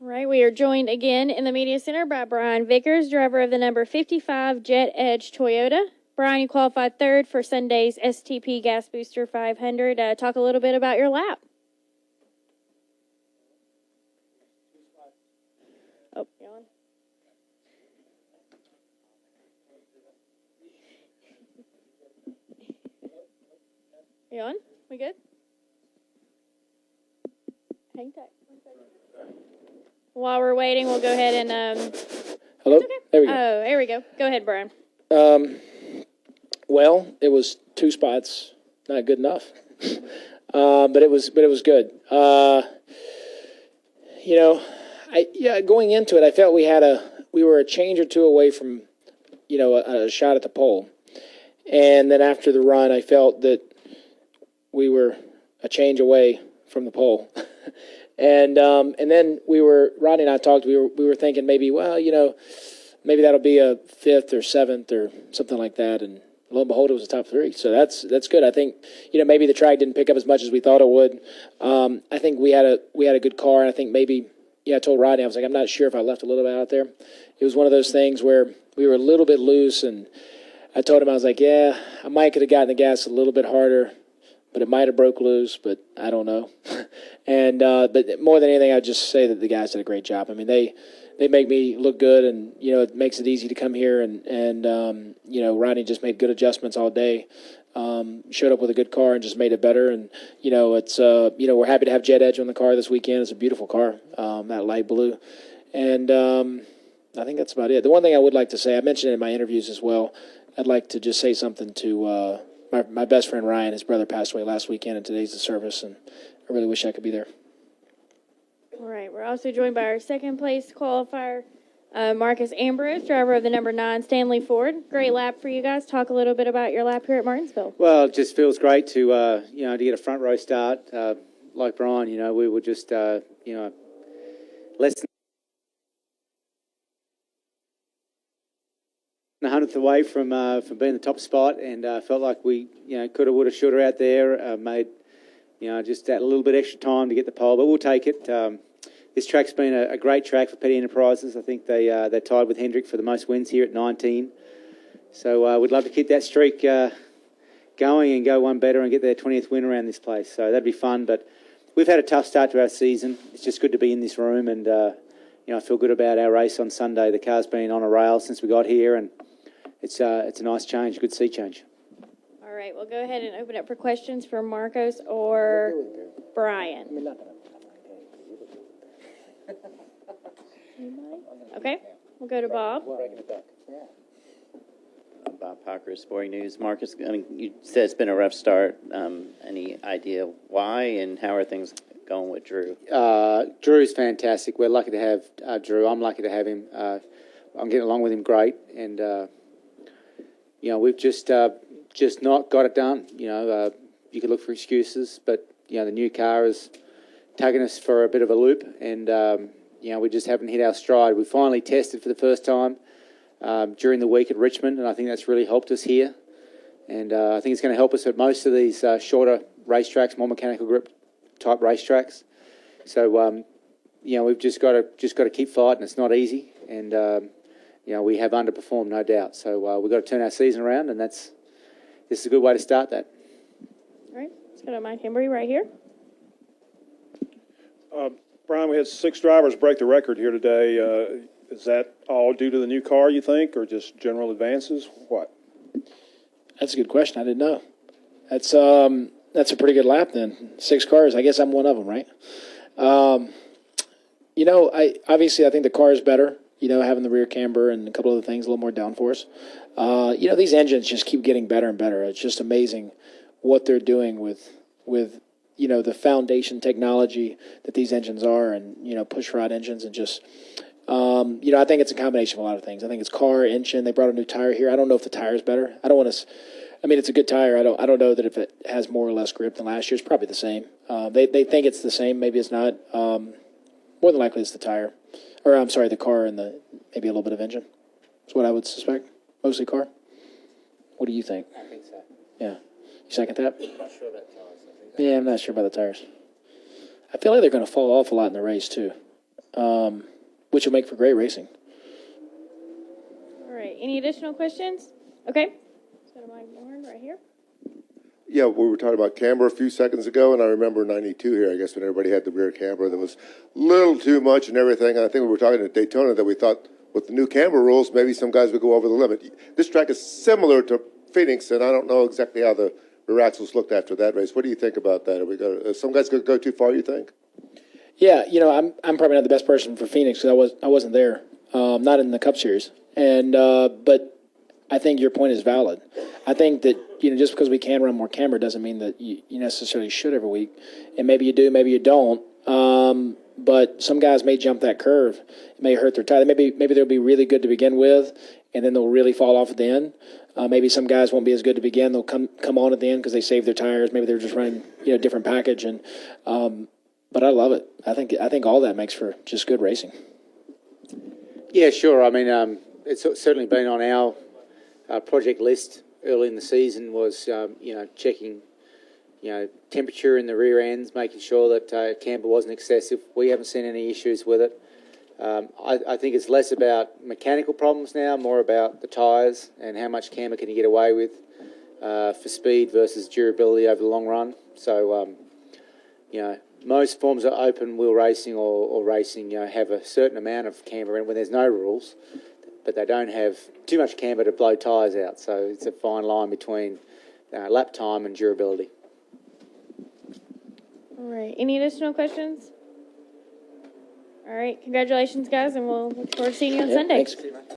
All right, we are joined again in the Media Center by Brian Vickers, driver of the number 55 Jet Edge Toyota. Brian, you qualified third for Sunday's STP Gas Booster 500. Talk a little bit about your lap. Oh, you on? You on? We good? Hang tight. While we're waiting, we'll go ahead and... Hello? Okay. There we go. Oh, there we go. Go ahead, Brian. Well, it was 2 spots, not good enough, but it was good. Going into it, I felt we were a change or two away from, a shot at the pole, and then after the run, I felt that we were a change away from the pole, and then Rodney and I talked. We were thinking maybe, maybe that'll be a 5th or 7th or something like that, and lo and behold, it was a top 3. So that's good. I think, maybe the track didn't pick up as much as we thought it would. I think we had a good car, and I think maybe, I told Rodney, I was like, I'm not sure if I left a little bit out there. It was one of those things where we were a little bit loose, and I told him, I was like, yeah, I might could have gotten the gas a little bit harder, but it might have broke loose, but I don't know. And but more than anything, I'd just say that the guys did a great job. I mean, they make me look good, and it makes it easy to come here. And Rodney just made good adjustments all day. Showed up with a good car and just made it better. And it's we're happy to have Jet Edge on the car this weekend. It's a beautiful car, that light blue. And I think that's about it. The one thing I would like to say, I mentioned it in my interviews as well. I'd like to just say something to my best friend Ryan. His brother passed away last weekend, and today's the service, and I really wish I could be there. All right, we're also joined by our second place qualifier, Marcos Ambrose, driver of the number 9 Stanley Ford. Great lap for you guys. Talk a little bit about your lap here at Martinsville. Well, it just feels great to to get a front row start. Like Brian, we were just less than a 100th away from being the top spot, and felt like we coulda, woulda, shoulda out there. Made just that little bit extra time to get the pole, but we'll take it. This track's been a great track for Petty Enterprises. I think they're tied with Hendrick for the most wins here at 19. So we'd love to keep that streak going and go one better and get their 20th win around this place. So that'd be fun. But we've had a tough start to our season. It's just good to be in this room, and I feel good about our race on Sunday. The car's been on a rail since we got here, and it's a nice change, good sea change. All right, we'll go ahead and open up for questions for Marcos or Brian. Okay, we'll go to Bob. Bob Parker, Sporting News. Marcus, you said it's been a rough start. Any idea why, and how are things going with Drew? Drew's fantastic. We're lucky to have Drew. I'm lucky to have him. I'm getting along with him great, and we've just not got it done. You could look for excuses, but the new car is taking us for a bit of a loop, and we just haven't hit our stride. We finally tested for the first time during the week at Richmond, and I think that's really helped us here. And I think it's going to help us at most of these shorter racetracks, more mechanical grip type racetracks. So we've just got to keep fighting. It's not easy, and we have underperformed, no doubt. So we've got to turn our season around, and this is a good way to start that. All right, let's go to Mike Hembry right here. Brian, we had 6 drivers break the record here today. Is that all due to the new car, you think, or just general advances? What? That's a good question. I didn't know. That's a pretty good lap then. 6 cars. I guess I'm one of them, right? I think the car is better. Having the rear camber and a couple other things, a little more downforce. These engines just keep getting better and better. It's just amazing what they're doing with the foundation technology that these engines are, and push rod engines, and just I think it's a combination of a lot of things. I think it's car, engine. They brought a new tire here. I don't know if the tire is better. I don't want to. I mean, it's a good tire. I don't know that if it has more or less grip than last year. It's probably the same. They think it's the same. Maybe it's not. More than likely, it's the tire, or I'm sorry, the car and maybe a little bit of engine. That's what I would suspect. Mostly car. What do you think? I think so. Yeah. You second that? I'm not sure about tires. Yeah, I'm not sure about the tires. I feel like they're going to fall off a lot in the race, too. which will make for great racing. All right. Any additional questions? Okay. Let's go to Mike Warren right here. Yeah, we were talking about camber a few seconds ago, and I remember '92 here, I guess, when everybody had the rear camber. There was a little too much and everything. And I think we were talking at Daytona that we thought with the new camber rules, maybe some guys would go over the limit. This track is similar to Phoenix, and I don't know exactly how the rear axles looked after that race. What do you think about that? Are we going some guys going to go too far, you think? Yeah, I'm probably not the best person for Phoenix because I wasn't there, not in the Cup Series, and but I think your point is valid. I think that just because we can run more camber doesn't mean that you necessarily should every week, and maybe you do, maybe you don't. But some guys may jump that curve, it may hurt their tire. Maybe they'll be really good to begin with, and then they'll really fall off at the end. Maybe some guys won't be as good to begin. They'll come on at the end because they saved their tires. Maybe they're just running a different package, and but I love it. I think all that makes for just good racing. Yeah, sure. I mean, it's certainly been on our project list early in the season was, checking, temperature in the rear ends, making sure that camber wasn't excessive. We haven't seen any issues with it. I think it's less about mechanical problems now, more about the tyres and how much camber can you get away with for speed versus durability over the long run. So, most forms of open wheel racing or racing, have a certain amount of camber in when there's no rules, but they don't have too much camber to blow tyres out. So it's a fine line between lap time and durability. All right. Any additional questions? All right. Congratulations, guys, and we'll look forward to seeing you on Sunday. Thanks.